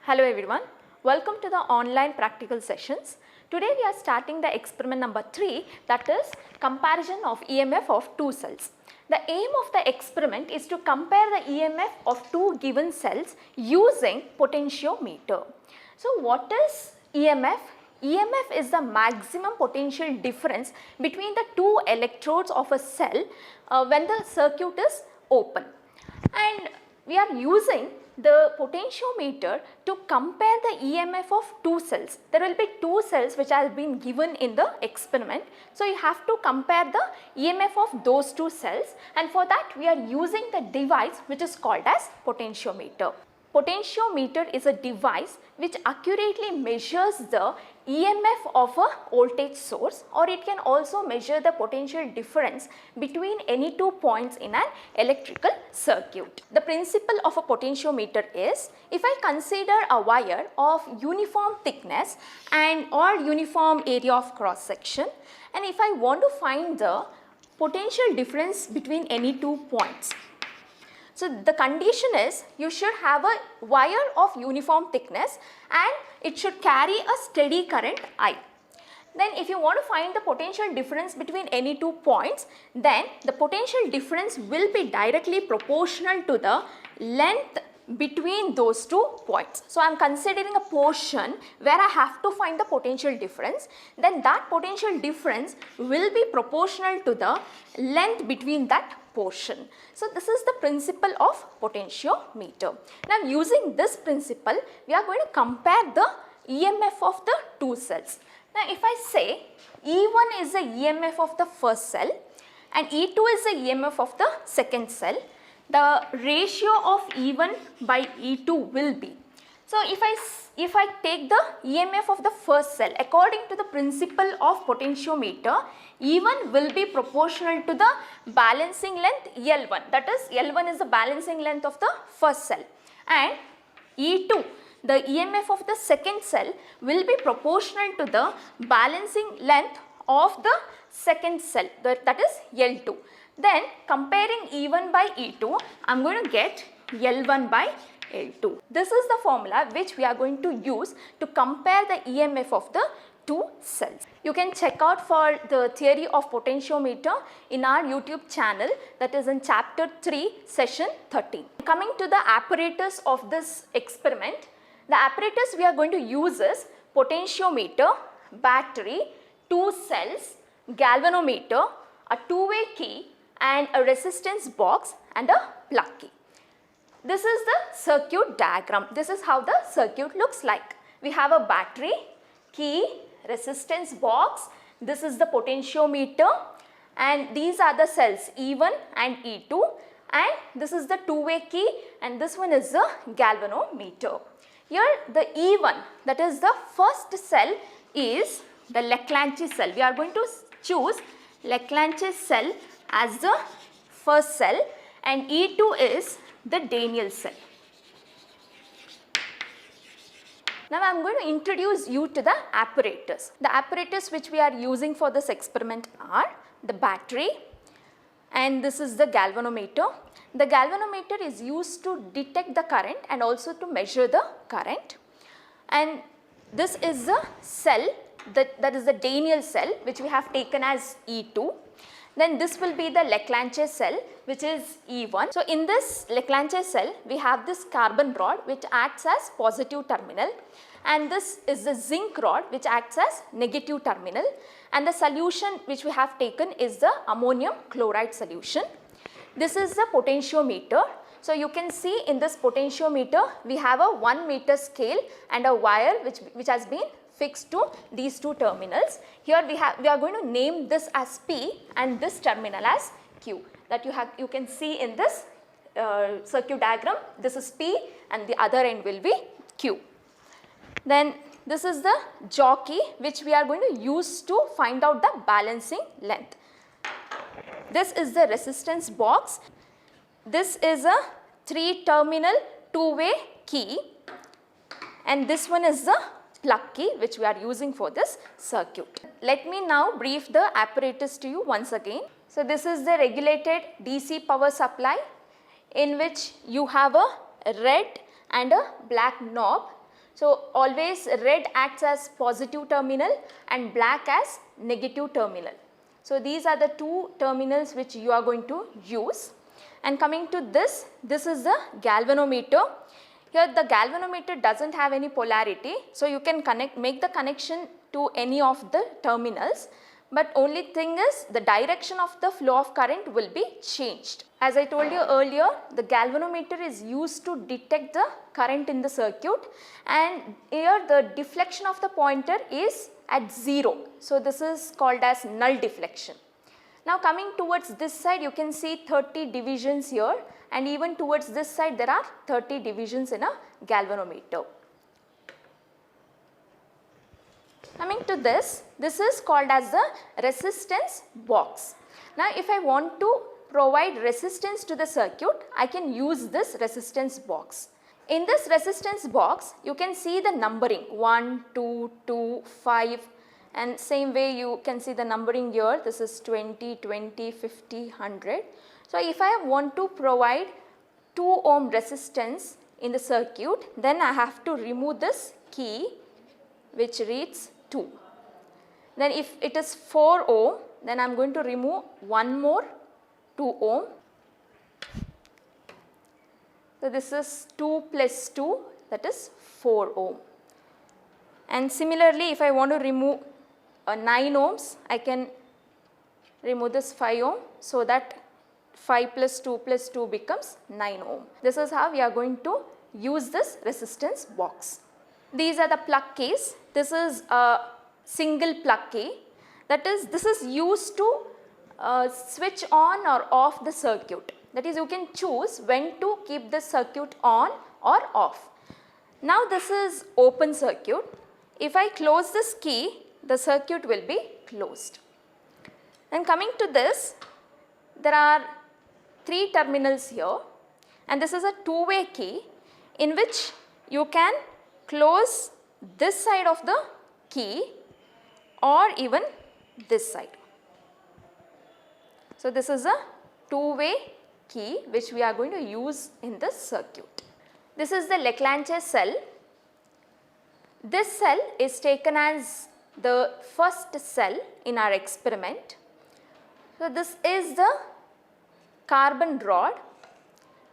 Hello everyone, welcome to the online practical sessions. Today we are starting the experiment number 3, that is comparison of EMF of two cells. The aim of the experiment is to compare the EMF of two given cells using potentiometer. So what is EMF? EMF is the maximum potential difference between the two electrodes of a cell when the circuit is open, and we are using the potentiometer to compare the EMF of two cells. There will be two cells which have been given in the experiment. So you have to compare the EMF of those two cells, and for that we are using the device which is called as potentiometer. Potentiometer is a device which accurately measures the EMF of a voltage source, or it can also measure the potential difference between any 2 points in an electrical circuit. The principle of a potentiometer is, if I consider a wire of uniform thickness and or uniform area of cross section, and if I want to find the potential difference between any 2 points. So the condition is you should have a wire of uniform thickness and it should carry a steady current I. Then if you want to find the potential difference between any 2 points, then the potential difference will be directly proportional to the length between those 2 points. So I am considering a portion where I have to find the potential difference, then that potential difference will be proportional to the length between that portion. So this is the principle of potentiometer. Now using this principle, we are going to compare the EMF of the two cells. Now if I say E1 is the EMF of the first cell and E2 is the EMF of the second cell, the ratio of E1 by E2 will be. So if I take the EMF of the first cell according to the principle of potentiometer, E1 will be proportional to the balancing length L1, that is L1 is the balancing length of the first cell, and E2, the EMF of the second cell, will be proportional to the balancing length of the second cell, that is L2. Then comparing E1 by E2, I am going to get L1 by L2. This is the formula which we are going to use to compare the EMF of the two cells. You can check out for the theory of potentiometer in our YouTube channel, that is in chapter 3 session 13. Coming to the apparatus of this experiment, the apparatus we are going to use is potentiometer, battery, two cells, galvanometer, a two-way key and a resistance box and a plug key. This is the circuit diagram. This is how the circuit looks like. We have a battery, key, resistance box. This is the potentiometer, and these are the cells E1 and E2, and this is the two-way key, and this one is the galvanometer. Here the E1, that is the first cell, is the Leclanché cell. We are going to choose Leclanché cell as the first cell, and E2 is the Daniell cell. Now I am going to introduce you to the apparatus. The apparatus which we are using for this experiment are the battery, and this is the galvanometer. The galvanometer is used to detect the current and also to measure the current, and this is the cell that is the Daniell cell which we have taken as E2. Then this will be the Leclanché cell which is E1. So in this Leclanché cell we have this carbon rod which acts as positive terminal, and this is the zinc rod which acts as negative terminal, and the solution which we have taken is the ammonium chloride solution. This is the potentiometer. So you can see in this potentiometer we have a 1 meter scale and a wire which has been fixed to these two terminals. Here we are going to name this as P and this terminal as Q. That you can see in this circuit diagram. This is P and the other end will be Q. Then this is the jockey which we are going to use to find out the balancing length. This is the resistance box. This is a 3-terminal two-way key, and this one is the plug key which we are using for this circuit. Let me now brief the apparatus to you once again. So this is the regulated DC power supply in which you have a red and a black knob. So always red acts as positive terminal and black as negative terminal. So these are the two terminals which you are going to use. And coming to this is the galvanometer. Here the galvanometer doesn't have any polarity, so you can make the connection to any of the terminals, but only thing is the direction of the flow of current will be changed. As I told you earlier, the galvanometer is used to detect the current in the circuit, and here the deflection of the pointer is at 0. So this is called as null deflection. Now coming towards this side, you can see 30 divisions here, and even towards this side there are 30 divisions in a galvanometer. Coming to this is called as the resistance box. Now if I want to provide resistance to the circuit, I can use this resistance box. In this resistance box, you can see the numbering 1, 2, 2, 5, and same way you can see the numbering here. This is 20, 20, 50, 100. So if I want to provide 2 ohm resistance in the circuit, then I have to remove this key which reads 2. Then if it is 4 ohm, then I am going to remove one more 2 ohm. So this is 2 plus 2, that is 4 ohm. And similarly, if I want to remove 9 ohms, I can remove this 5 ohm, so that 5 plus 2 becomes 9 ohm. This is how we are going to use this resistance box. These are the plug keys. This is a single plug key, that is, this is used to switch on or off the circuit. That is, you can choose when to keep the circuit on or off. Now this is open circuit. If I close this key, the circuit will be closed. And coming to this, there are 3 terminals here, and this is a two-way key in which you can close this side of the key or even this side. So this is a two-way key which we are going to use in this circuit. This is the Leclanché cell. This cell is taken as the first cell in our experiment. So this is the carbon rod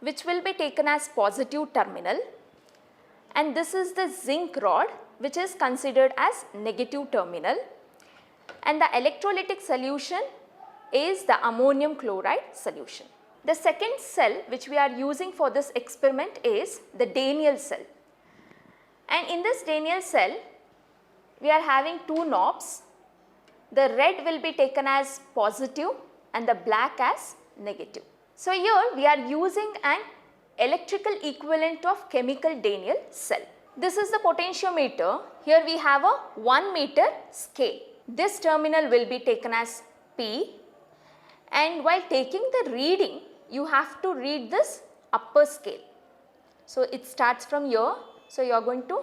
which will be taken as positive terminal, and this is the zinc rod which is considered as negative terminal, and the electrolytic solution is the ammonium chloride solution. The second cell which we are using for this experiment is the Daniell cell, and in this Daniell cell we are having 2 knobs. The red will be taken as positive and the black as negative. So here we are using an electrical equivalent of chemical Daniell cell. This is the potentiometer. Here we have a 1 meter scale. This terminal will be taken as P, and while taking the reading you have to read this upper scale. So it starts from here. So you are going to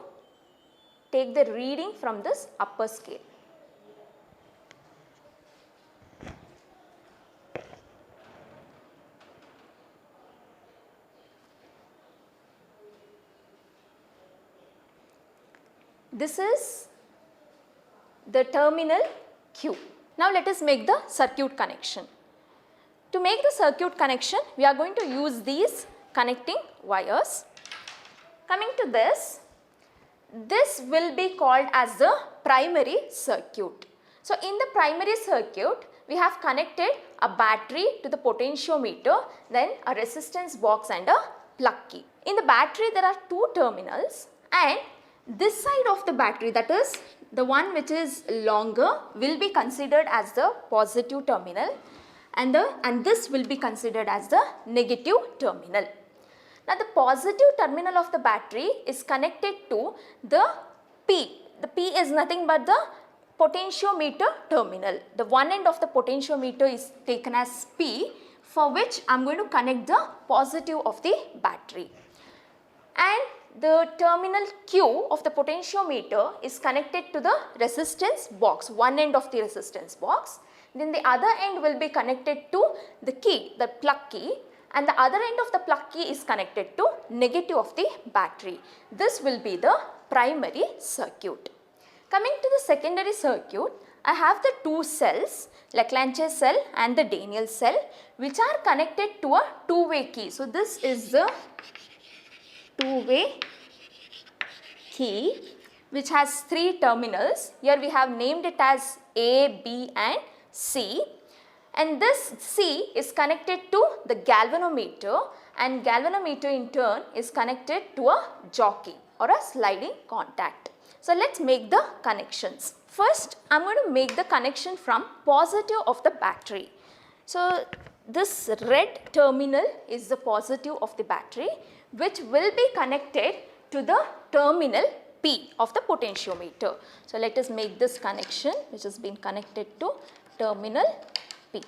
take the reading from this upper scale. This is the terminal Q. Now let us make the circuit connection. To make the circuit connection, we are going to use these connecting wires. Coming to this will be called as the primary circuit. So in the primary circuit, we have connected a battery to the potentiometer, then a resistance box and a plug key. In the battery there are 2 terminals, and this side of the battery, that is the one which is longer, will be considered as the positive terminal, and this will be considered as the negative terminal. Now the positive terminal of the battery is connected to the P. The P is nothing but the potentiometer terminal. The one end of the potentiometer is taken as P, for which I am going to connect the positive of the battery. And the terminal Q of the potentiometer is connected to the resistance box, one end of the resistance box. Then the other end will be connected to the key, the plug key, and the other end of the plug key is connected to negative of the battery. This will be the primary circuit. Coming to the secondary circuit, I have the two cells, Leclanché cell and the Daniell cell, which are connected to a two-way key. So, this is the two-way key which has three terminals. Here we have named it as A, B and C, and this C is connected to the galvanometer, and galvanometer in turn is connected to a jockey or a sliding contact. So, let us make the connections. First, I am going to make the connection from positive of the battery. So, this red terminal is the positive of the battery, which will be connected to the terminal P of the potentiometer. So, let us make this connection which has been connected to terminal P.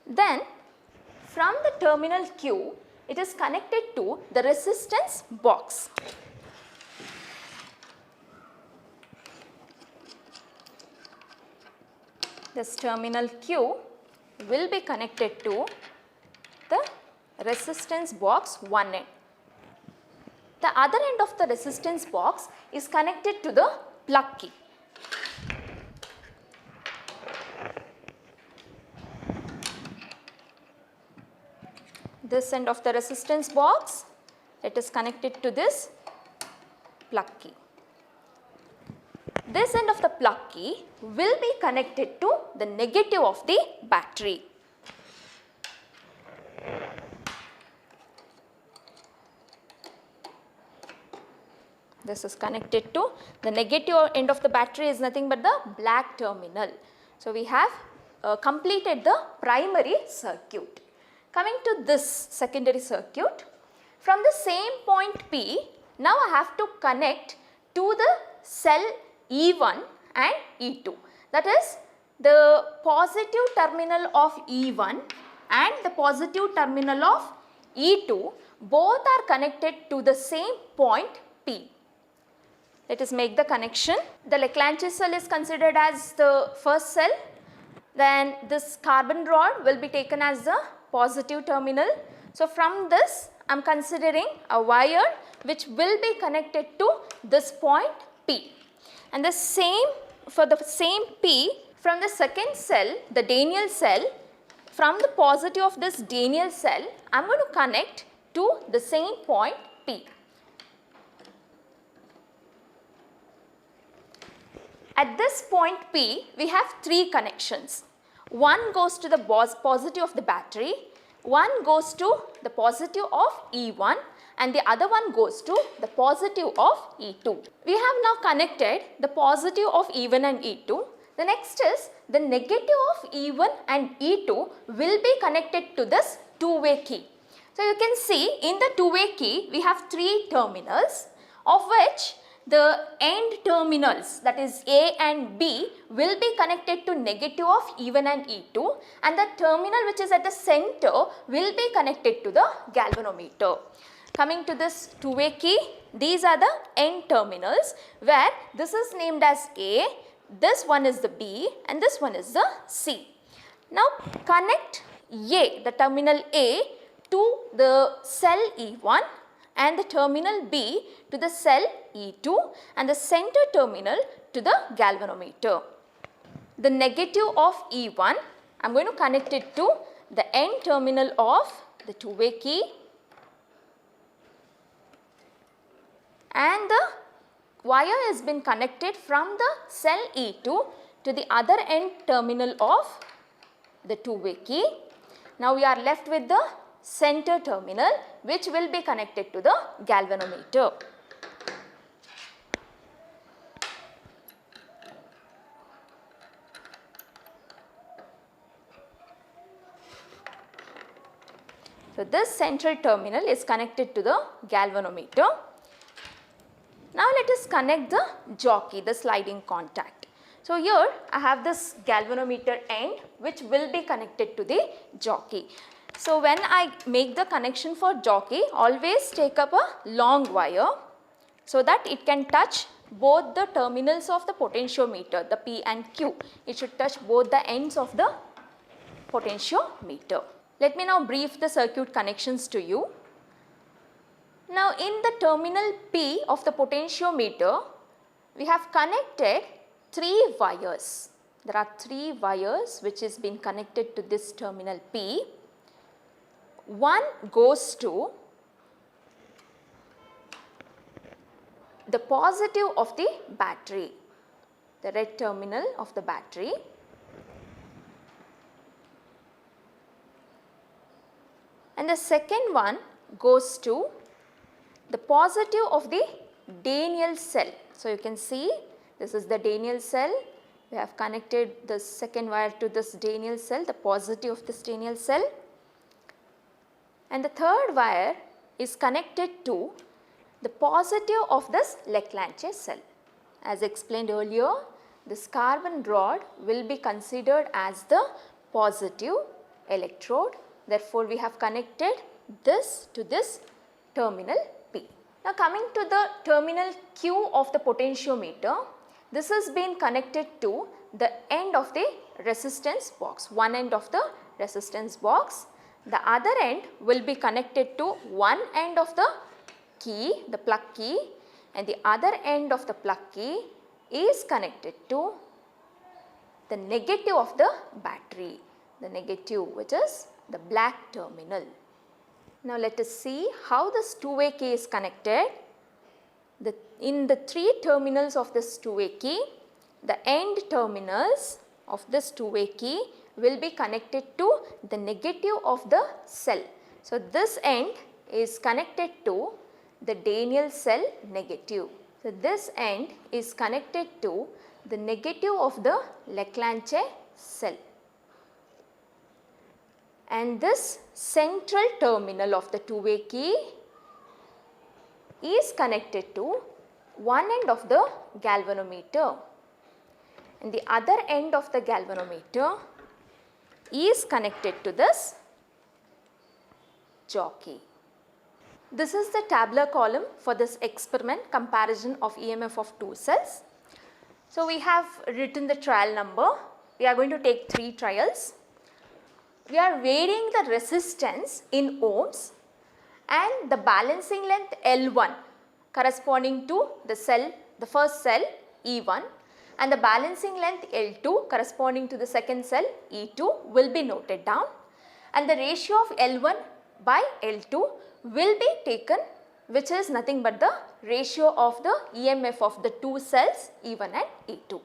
Then from the terminal Q, it is connected to the resistance box. This terminal Q will be connected to the resistance box one end. The other end of the resistance box is connected to the plug key. This end of the resistance box, it is connected to this plug key. This end of the plug key will be connected to the negative of the battery. This is connected to the negative end of the battery is nothing but the black terminal. So, we have completed the primary circuit. Coming to this secondary circuit, from the same point P, now I have to connect to the cell E1 and E2. That is, the positive terminal of E1 and the positive terminal of E2 both are connected to the same point P. Let us make the connection. The Leclanché cell is considered as the first cell. Then this carbon rod will be taken as the positive terminal. So, from this I am considering a wire which will be connected to this point P. And the same for the same P, from the second cell, the Daniell cell, from the positive of this Daniell cell, I am going to connect to the same point P. At this point P, we have three connections. One goes to the positive of the battery, one goes to the positive of E1 and the other one goes to the positive of E2. We have now connected the positive of E1 and E2. The next is the negative of E1 and E2 will be connected to this two-way key. So, you can see in the two-way key we have three terminals, of which the end terminals, that is A and B, will be connected to negative of E1 and E2, and the terminal which is at the center will be connected to the galvanometer. Coming to this two-way key, these are the end terminals where this is named as A, this one is the B and this one is the C. Now connect A, the terminal A, to the cell E1 and the terminal B to the cell E2 and the center terminal to the galvanometer. The negative of E1, I am going to connect it to the end terminal of the two-way key, and the wire has been connected from the cell E2 to the other end terminal of the two-way key. Now we are left with the center terminal which will be connected to the galvanometer. So, this central terminal is connected to the galvanometer. Now, let us connect the jockey, the sliding contact. So, here I have this galvanometer end which will be connected to the jockey. So, when I make the connection for jockey, always take up a long wire so that it can touch both the terminals of the potentiometer, the P and Q. It should touch both the ends of the potentiometer. Let me now brief the circuit connections to you. Now in the terminal P of the potentiometer, we have connected 3 wires. There are 3 wires which is been connected to this terminal P. One goes to the positive of the battery, the red terminal of the battery. And the second one goes to the positive of the Daniell cell. So, you can see this is the Daniell cell. We have connected the second wire to this Daniell cell, the positive of this Daniell cell. And the third wire is connected to the positive of this Leclanché cell. As explained earlier, this carbon rod will be considered as the positive electrode. Therefore, we have connected this to this terminal P. Now, coming to the terminal Q of the potentiometer, this has been connected to the end of the resistance box, one end of the resistance box. The other end will be connected to one end of the key, the plug key, and the other end of the plug key is connected to the negative of the battery, the negative which is the black terminal. Now, let us see how this two-way key is connected. In the 3 terminals of this two-way key, the end terminals of this two-way key will be connected to the negative of the cell. So, this end is connected to the Daniell cell negative. So, this end is connected to the negative of the Leclanché cell. And this central terminal of the two-way key is connected to one end of the galvanometer, and the other end of the galvanometer is connected to this jockey. This is the tabular column for this experiment, comparison of EMF of 2 cells. So, we have written the trial number. We are going to take 3 trials. We are varying the resistance in ohms and the balancing length L1 corresponding to the cell, the first cell E1, and the balancing length L2 corresponding to the second cell E2 will be noted down, and the ratio of L1 by L2 will be taken, which is nothing but the ratio of the EMF of the 2 cells E1 and E2.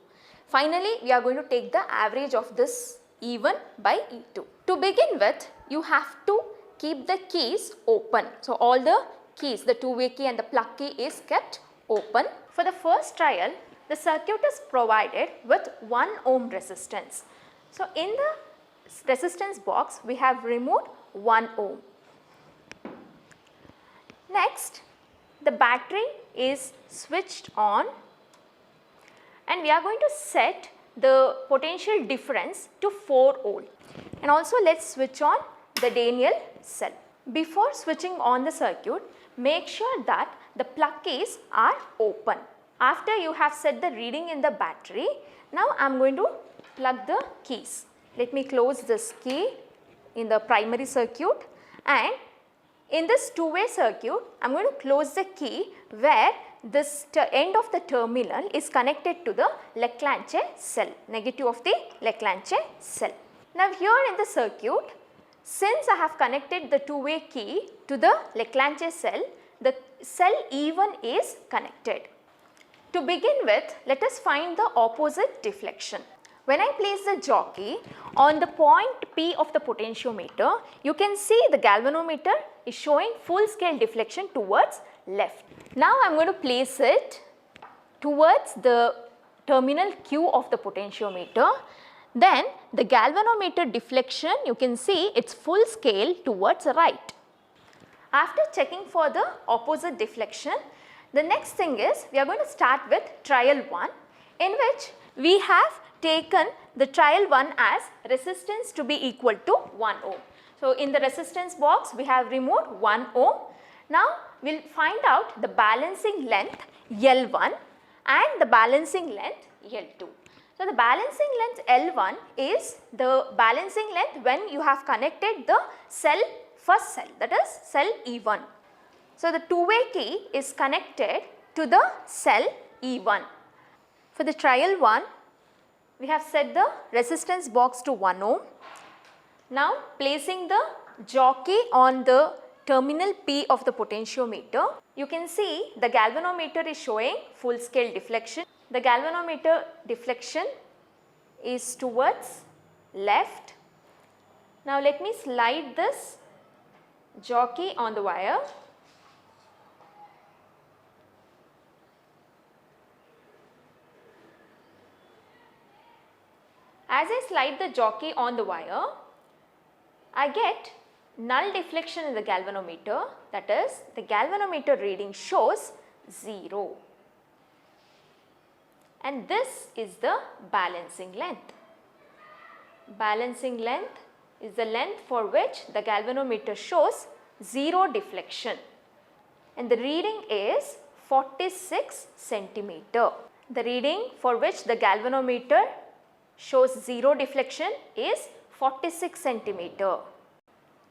Finally, we are going to take the average of this E1 by E2. To begin with, you have to keep the keys open. So, all the keys, the two-way key and the plug key is kept open. For the first trial, the circuit is provided with 1 ohm resistance. So, in the resistance box, we have removed 1 ohm. Next, the battery is switched on and we are going to set the potential difference to 4 volt. And also let us switch on the Daniell cell. Before switching on the circuit, make sure that the plug keys are open. After you have set the reading in the battery, now I am going to plug the keys. Let me close this key in the primary circuit, and in this two-way circuit, I am going to close the key where this end of the terminal is connected to the Leclanché cell, negative of the Leclanché cell. Now, here in the circuit, since I have connected the two-way key to the Leclanché cell, the cell E1 is connected. To begin with, let us find the opposite deflection. When I place the jockey on the point P of the potentiometer, you can see the galvanometer is showing full scale deflection towards left. Now I am going to place it towards the terminal Q of the potentiometer. Then the galvanometer deflection, you can see it's full scale towards right. After checking for the opposite deflection, the next thing is we are going to start with trial 1, in which we have taken the trial 1 as resistance to be equal to 1 ohm. So, in the resistance box we have removed 1 ohm. Now, we will find out the balancing length L1 and the balancing length L2. So, the balancing length L1 is the balancing length when you have connected the cell, first cell, that is cell E1. So the two-way key is connected to the cell E1. For the trial 1, we have set the resistance box to 1 ohm. Now placing the jockey on the terminal P of the potentiometer, you can see the galvanometer is showing full scale deflection. The galvanometer deflection is towards left. Now let me slide this jockey on the wire. As I slide the jockey on the wire, I get null deflection in the galvanometer, that is the galvanometer reading shows 0. And this is the balancing length. Balancing length is the length for which the galvanometer shows 0 deflection, and the reading is 46 centimeter. The reading for which the galvanometer shows 0 deflection is 46 centimeter.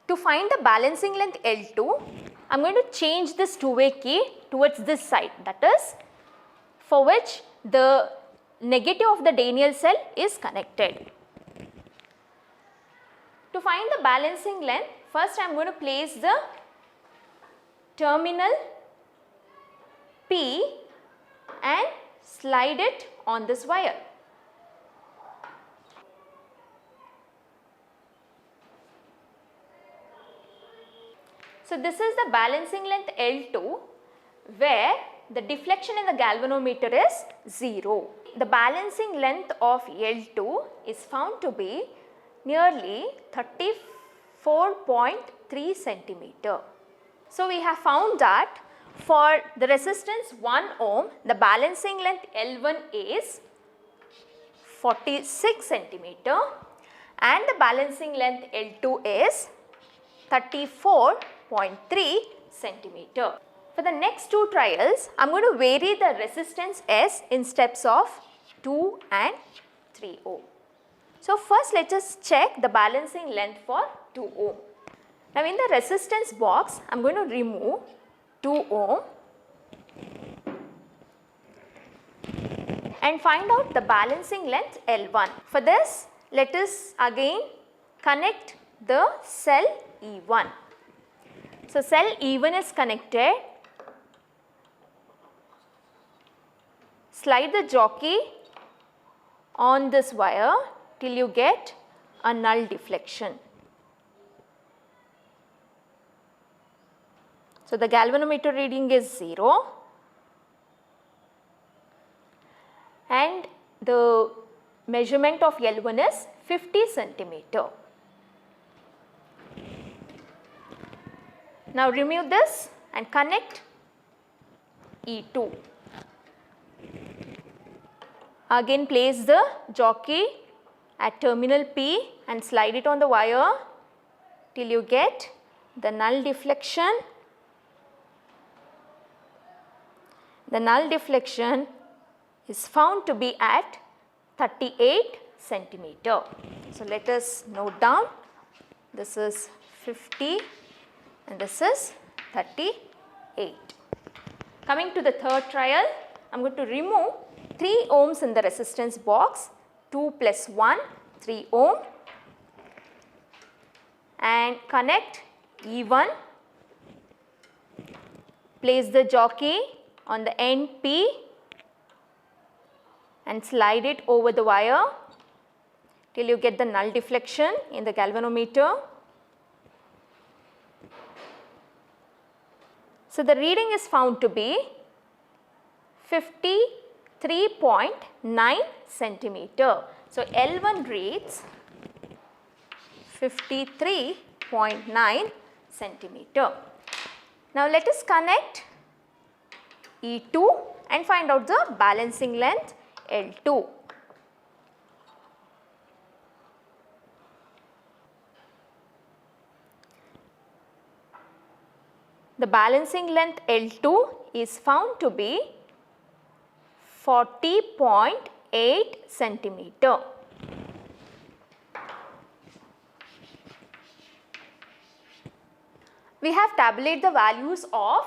To find the balancing length L2, I am going to change this two-way key towards this side, that is for which the negative of the Daniell cell is connected. To find the balancing length, first I am going to place the terminal P and slide it on this wire. So this is the balancing length L2, where the deflection in the galvanometer is 0. The balancing length of L2 is found to be nearly 34.3 centimeter. So we have found that for the resistance 1 ohm, the balancing length L1 is 46 centimeter and the balancing length L2 is 34.3 centimeter. For the next two trials, I am going to vary the resistance S in steps of 2 and 3 ohm. So first let us check the balancing length for 2 ohm. Now in the resistance box, I am going to remove 2 ohm and find out the balancing length L1. For this, let us again connect the cell E1. So cell E1 is connected. Slide the jockey on this wire till you get a null deflection. So the galvanometer reading is 0 and the measurement of L1 is 50 centimeter. Now remove this and connect E2. Again place the jockey at terminal P and slide it on the wire till you get the null deflection. The null deflection is found to be at 38 centimeter. So let us note down, this is 50 and this is 38. Coming to the third trial, I am going to remove 3 ohms in the resistance box, 2 plus 1, 3 ohm, and connect E1, place the jockey on the end P and slide it over the wire till you get the null deflection in the galvanometer. So the reading is found to be 53.9 centimeter. So L1 reads 53.9 centimeter. Now let us connect E2 and find out the balancing length L2. The balancing length L2 is found to be 40.8 centimeter. We have tabulated the values of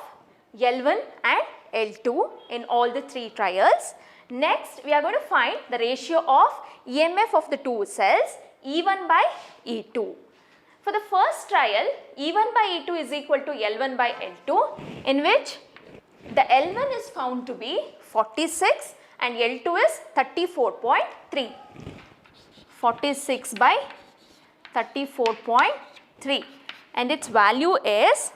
L1 and L2 in all the 3 trials. Next, we are going to find the ratio of EMF of the 2 cells E1 by E2. For the first trial, E1 by E2 is equal to L1 by L2, in which the L1 is found to be 46 and L2 is 34.3. 46 by 34.3, and its value is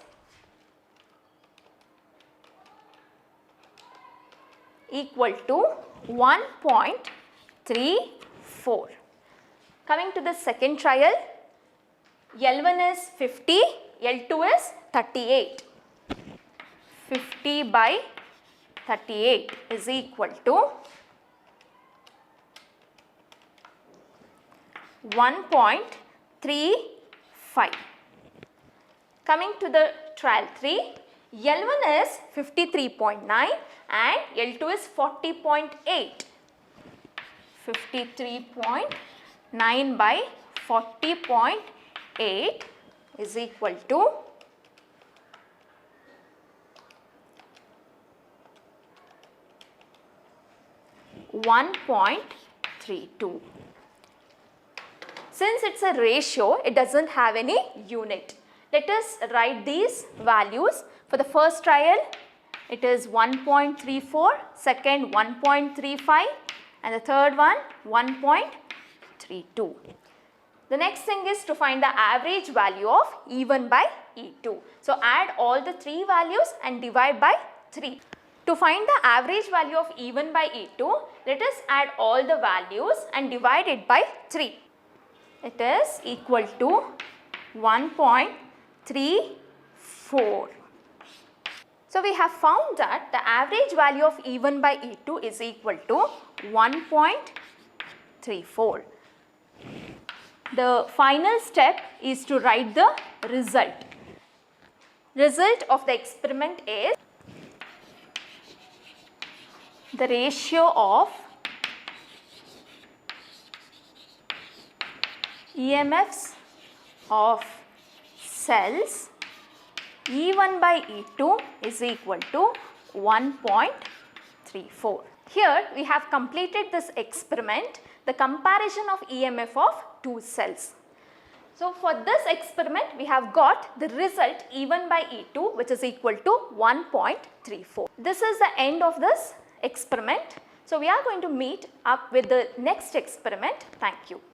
equal to 1.34. Coming to the second trial, L1 is 50, L2 is 38. 50 by 38 is equal to 1.35. Coming to the trial 3, L1 is 53.9 and L2 is 40.8. 53.9 by 40.8 is equal to 1.32. Since it's a ratio, it doesn't have any unit. Let us write these values. For the first trial, it is 1.34, second 1.35, and the third one 1.32. The next thing is to find the average value of E1 by E2. So add all the 3 values and divide by 3. To find the average value of E1 by E2, let us add all the values and divide it by 3. It is equal to 1.34. So we have found that the average value of E1 by E2 is equal to 1.34. The final step is to write the result. Result of the experiment is the ratio of EMFs of cells E1 by E2 is equal to 1.34. Here we have completed this experiment, the comparison of EMF of 2 cells. So for this experiment we have got the result E1 by E2, which is equal to 1.34. This is the end of this experiment. So we are going to meet up with the next experiment. Thank you.